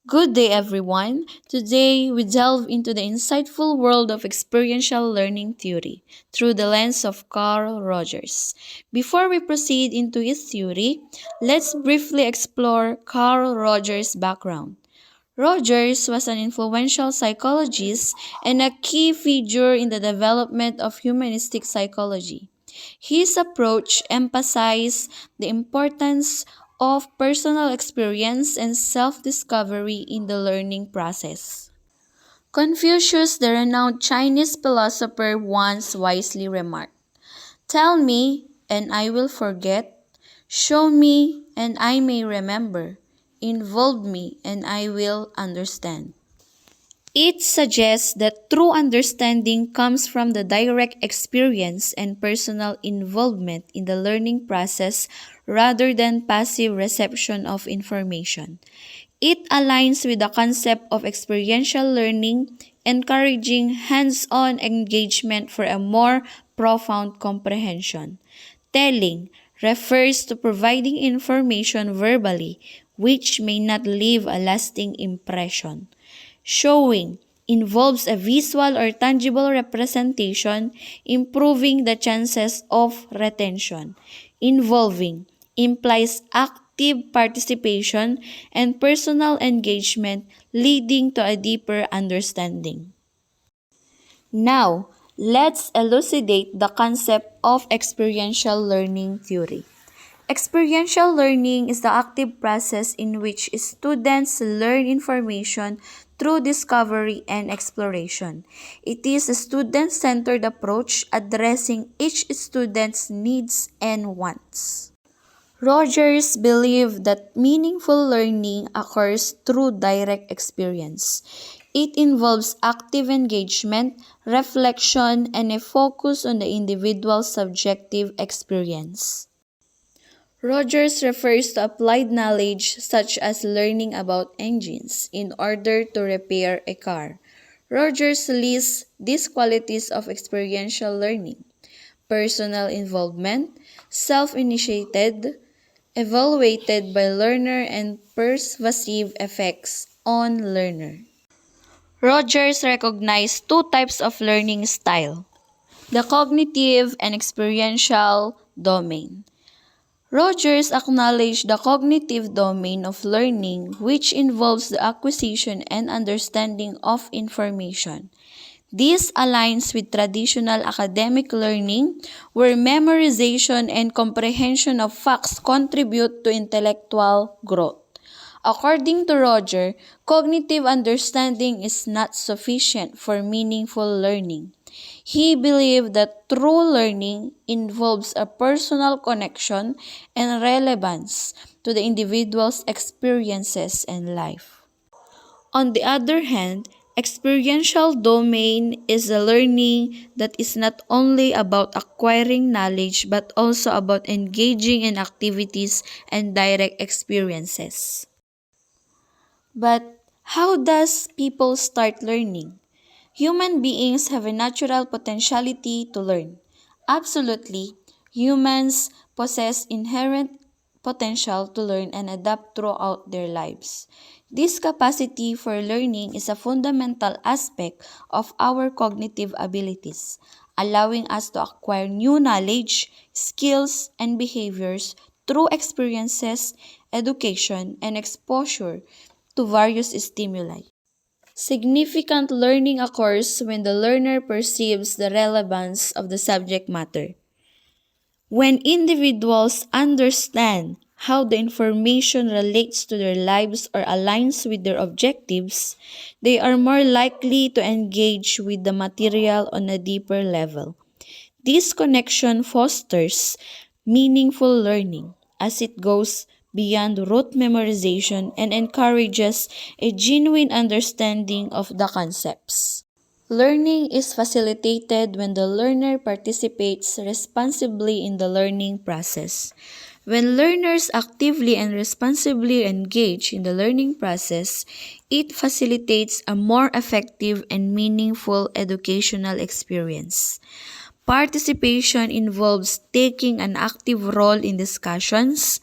Good day, everyone. Today, we delve into the insightful world of experiential learning theory through the lens of Carl Rogers. Before we proceed into his theory, let's briefly explore Carl Rogers' background. Rogers was an influential psychologist and a key figure in the development of humanistic psychology. His approach emphasized the importance of personal experience and self discovery in the learning process. Confucius, the renowned Chinese philosopher, once wisely remarked, "Tell me, and I will forget. Show me, and I may remember. Involve me, and I will understand." It suggests that true understanding comes from the direct experience and personal involvement in the learning process rather than passive reception of information. It aligns with the concept of experiential learning, encouraging hands on engagement for a more profound comprehension. Telling refers to providing information verbally, which may not leave a lasting impression. Showing involves a visual or tangible representation, improving the chances of retention. Involving implies active participation and personal engagement, leading to a deeper understanding. Now, let's elucidate the concept of experiential learning theory. Experiential learning is the active process in which students learn information through discovery and exploration. It is a student-centered approach addressing each student's needs and wants. Rogers believed that meaningful learning occurs through direct experience. It involves active engagement, reflection, and a focus on the individual's subjective experience. Rogers refers to applied knowledge such as learning about engines in order to repair a car. Rogers lists these qualities of experiential learning: personal involvement, self-initiated, evaluated by learner, and pervasive effects on learner. Rogers recognized two types of learning style: the cognitive and experiential domain. Rogers acknowledged the cognitive domain of learning, which involves the acquisition and understanding of information. This aligns with traditional academic learning, where memorization and comprehension of facts contribute to intellectual growth. According to Roger, cognitive understanding is not sufficient for meaningful learning. He believed that true learning involves a personal connection and relevance to the individual's experiences and life. On the other hand, experiential domain is a learning that is not only about acquiring knowledge but also about engaging in activities and direct experiences. But how does people start learning? Human beings have a natural potentiality to learn. Absolutely, humans possess inherent potential to learn and adapt throughout their lives. This capacity for learning is a fundamental aspect of our cognitive abilities, allowing us to acquire new knowledge, skills, and behaviors through experiences, education, and exposure to various stimuli. Significant learning occurs when the learner perceives the relevance of the subject matter. When individuals understand how the information relates to their lives or aligns with their objectives, they are more likely to engage with the material on a deeper level. This connection fosters meaningful learning as it goes beyond rote memorization and encourages a genuine understanding of the concepts. Learning is facilitated when the learner participates responsibly in the learning process. When learners actively and responsibly engage in the learning process, it facilitates a more effective and meaningful educational experience. Participation involves taking an active role in discussions,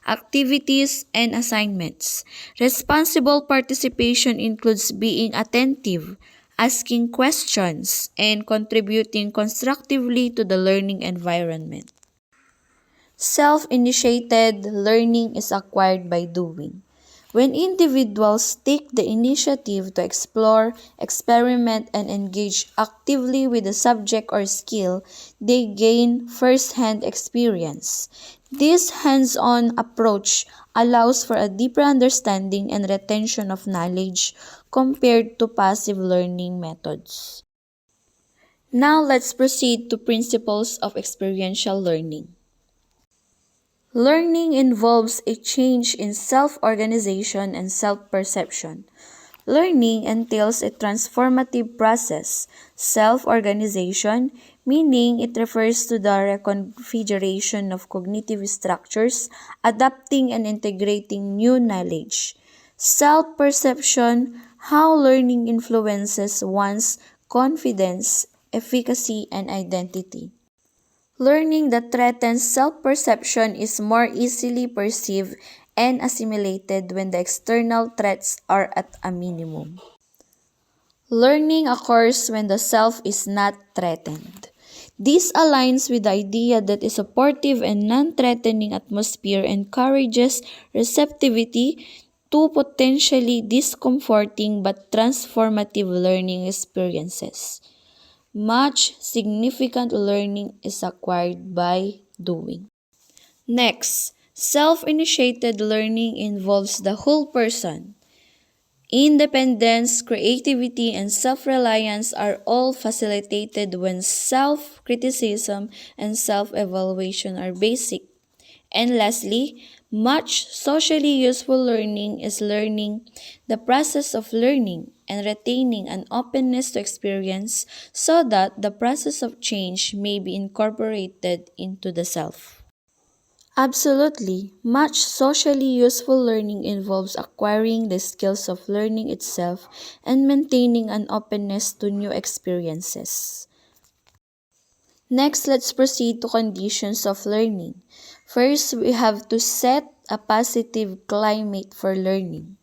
activities, and assignments. Responsible participation includes being attentive, asking questions, and contributing constructively to the learning environment. Self-initiated learning is acquired by doing. When individuals take the initiative to explore, experiment, and engage actively with a subject or skill, they gain first-hand experience. This hands-on approach allows for a deeper understanding and retention of knowledge compared to passive learning methods. Now let's proceed to principles of experiential learning. Learning involves a change in self-organization and self-perception. Learning entails a transformative process. Self-organization, meaning it refers to the reconfiguration of cognitive structures, adapting and integrating new knowledge. Self-perception, how learning influences one's confidence, efficacy, and identity. Learning that threatens self-perception is more easily perceived and assimilated when the external threats are at a minimum. Learning occurs when the self is not threatened. This aligns with the idea that a supportive and non-threatening atmosphere encourages receptivity to potentially discomforting but transformative learning experiences. Much significant learning is acquired by doing. Next, self-initiated learning involves the whole person. Independence, creativity, and self-reliance are all facilitated when self-criticism and self-evaluation are basic. And lastly, much socially useful learning is learning, the process of learning and retaining an openness to experience so that the process of change may be incorporated into the self. Absolutely. Much socially useful learning involves acquiring the skills of learning itself and maintaining an openness to new experiences. Next, let's proceed to conditions of learning. First, we have to set a positive climate for learning.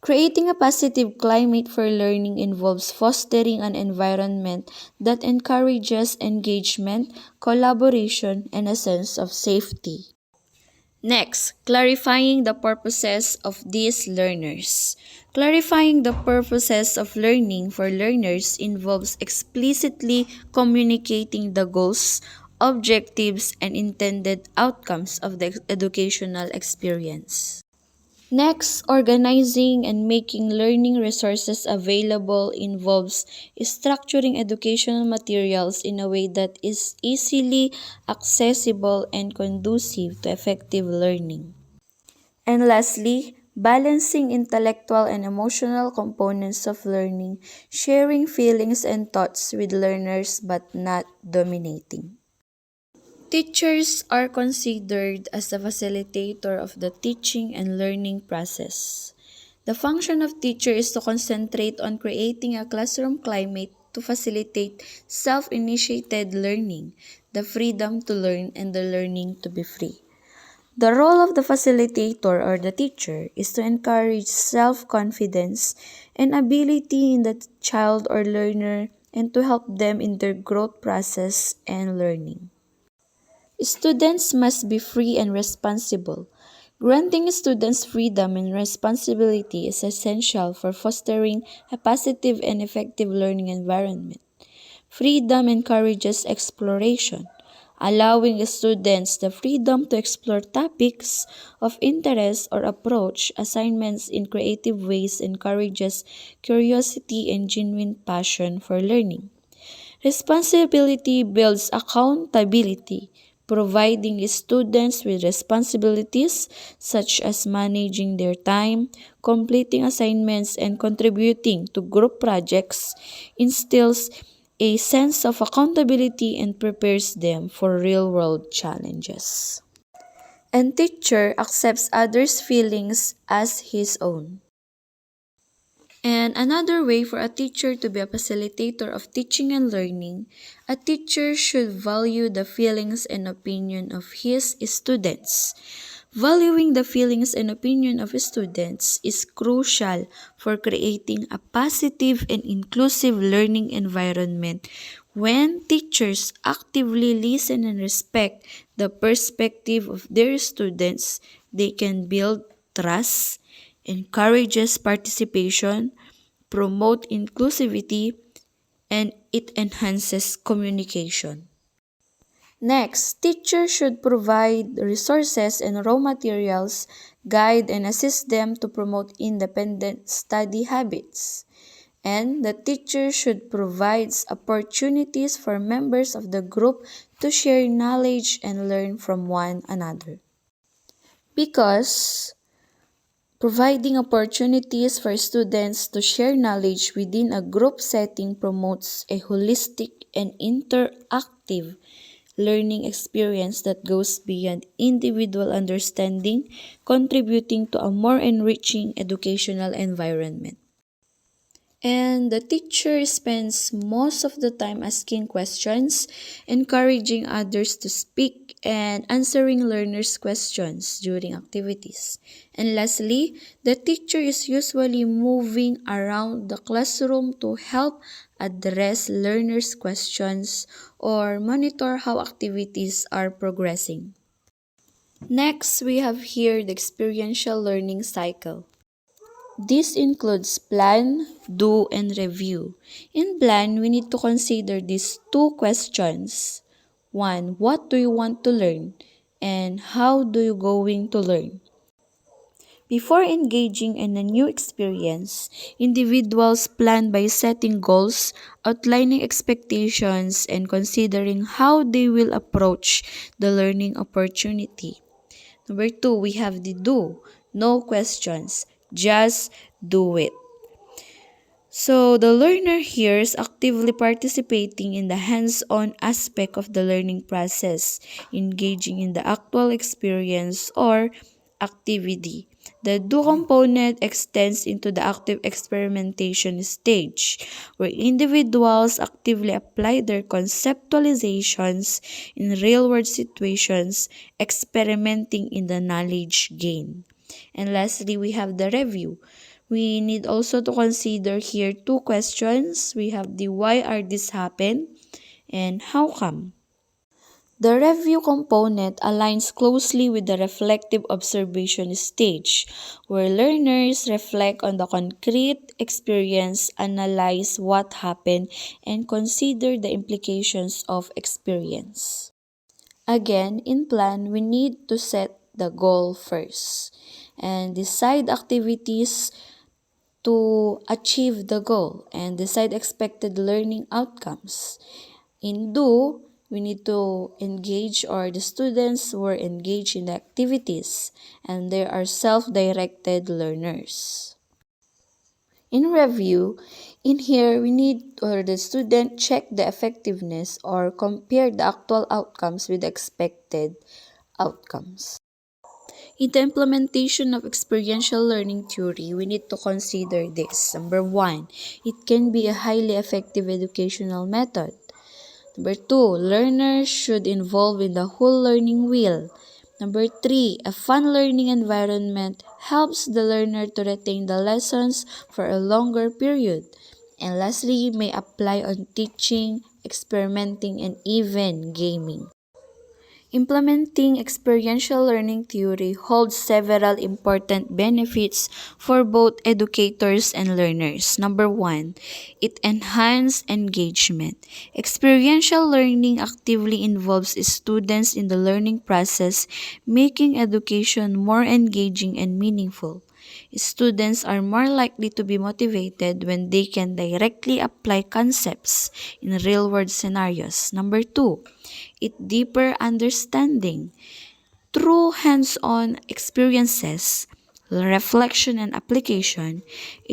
Creating a positive climate for learning involves fostering an environment that encourages engagement, collaboration, and a sense of safety. Next, clarifying the purposes of these learners. Clarifying the purposes of learning for learners involves explicitly communicating the goals, objectives, and intended outcomes of the educational experience. Next, organizing and making learning resources available involves structuring educational materials in a way that is easily accessible and conducive to effective learning. And lastly, balancing intellectual and emotional components of learning, sharing feelings and thoughts with learners but not dominating. Teachers are considered as the facilitator of the teaching and learning process. The function of teacher is to concentrate on creating a classroom climate to facilitate self-initiated learning, the freedom to learn and the learning to be free. The role of the facilitator or the teacher is to encourage self-confidence and ability in the child or learner and to help them in their growth process and learning. Students must be free and responsible. Granting students freedom and responsibility is essential for fostering a positive and effective learning environment. Freedom encourages exploration. Allowing students the freedom to explore topics of interest or approach assignments in creative ways encourages curiosity and genuine passion for learning. Responsibility builds accountability, providing students with responsibilities such as managing their time, completing assignments, and contributing to group projects instills a sense of accountability and prepares them for real-world challenges. And teacher accepts others' feelings as his own. And another way for a teacher to be a facilitator of teaching and learning, a teacher should value the feelings and opinion of his students. Valuing the feelings and opinion of students is crucial for creating a positive and inclusive learning environment. When teachers actively listen and respect the perspective of their students, they can build trust, encourages participation, promote inclusivity, and it enhances communication. Next, teachers should provide resources and raw materials, guide and assist them to promote independent study habits. And the teacher should provide opportunities for members of the group to share knowledge and learn from one another. Because providing opportunities for students to share knowledge within a group setting promotes a holistic and interactive learning experience that goes beyond individual understanding, contributing to a more enriching educational environment. And the teacher spends most of the time asking questions, encouraging others to speak, and answering learners' questions during activities. And lastly, the teacher is usually moving around the classroom to help address learners' questions or monitor how activities are progressing. Next, we have here the experiential learning cycle. This includes plan, do, and review. In plan, we need to consider these two questions. One, what do you want to learn? And how do you going to learn? Before engaging in a new experience, individuals plan by setting goals, outlining expectations, and considering how they will approach the learning opportunity. Number two, we have the do. No questions, just do it. So, the learner here is actively participating in the hands-on aspect of the learning process, engaging in the actual experience or activity. The do component extends into the active experimentation stage, where individuals actively apply their conceptualizations in real-world situations, experimenting in the knowledge gain. And lastly, we have the review. We need also to consider here two questions. We have the why are this happen and how come. The review component aligns closely with the reflective observation stage, where learners reflect on the concrete experience, analyze what happened, and consider the implications of experience. Again, in plan, we need to set the goal first and decide activities to achieve the goal and decide expected learning outcomes. In do, we need to engage or the students were engaged in the activities and they are self-directed learners. In review, in here we need or the student check the effectiveness or compare the actual outcomes with the expected outcomes. In the implementation of experiential learning theory, we need to consider this. Number one, it can be a highly effective educational method. Number two, learners should involve in the whole learning wheel. Number three, a fun learning environment helps the learner to retain the lessons for a longer period. And lastly, may apply on teaching, experimenting, and even gaming. Implementing experiential learning theory holds several important benefits for both educators and learners. Number one, it enhances engagement. Experiential learning actively involves students in the learning process, making education more engaging and meaningful. Students are more likely to be motivated when they can directly apply concepts in real-world scenarios. Number two, it deeper understanding. Through hands-on experiences, reflection and application,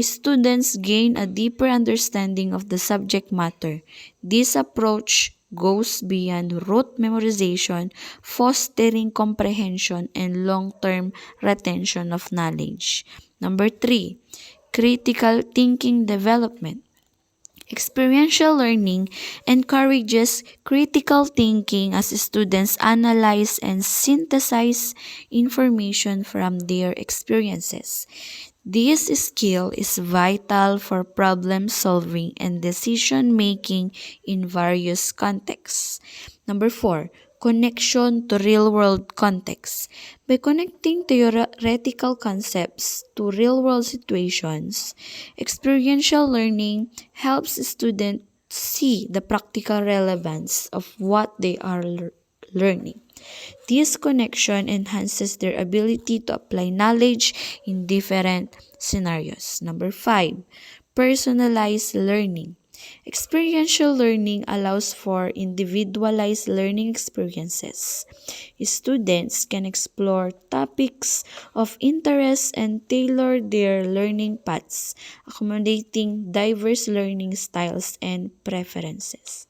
students gain a deeper understanding of the subject matter. This approach goes beyond rote memorization, fostering comprehension and long-term retention of knowledge. Number three, critical thinking development. Experiential learning encourages critical thinking as students analyze and synthesize information from their experiences. This skill is vital for problem solving and decision making in various contexts. Number 4, connection to real world context. By connecting theoretical concepts to real world situations, experiential learning helps students see the practical relevance of what they are learning. This connection enhances their ability to apply knowledge in different scenarios. Number 5, personalized learning. Experiential learning allows for individualized learning experiences. Students can explore topics of interest and tailor their learning paths, accommodating diverse learning styles and preferences.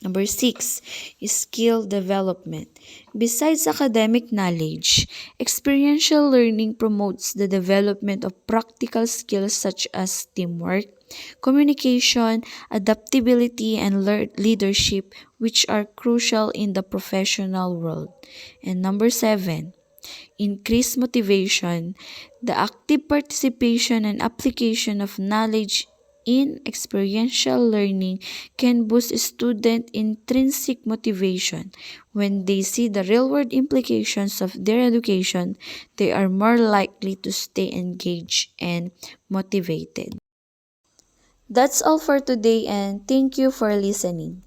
Number 6 is skill development. Besides academic knowledge, experiential learning promotes the development of practical skills such as teamwork, communication, adaptability, and leadership, which are crucial in the professional world. And number 7, increase motivation. The active participation and application of knowledge in experiential learning can boost student intrinsic motivation. When they see the real-world implications of their education, they are more likely to stay engaged and motivated. That's all for today and thank you for listening.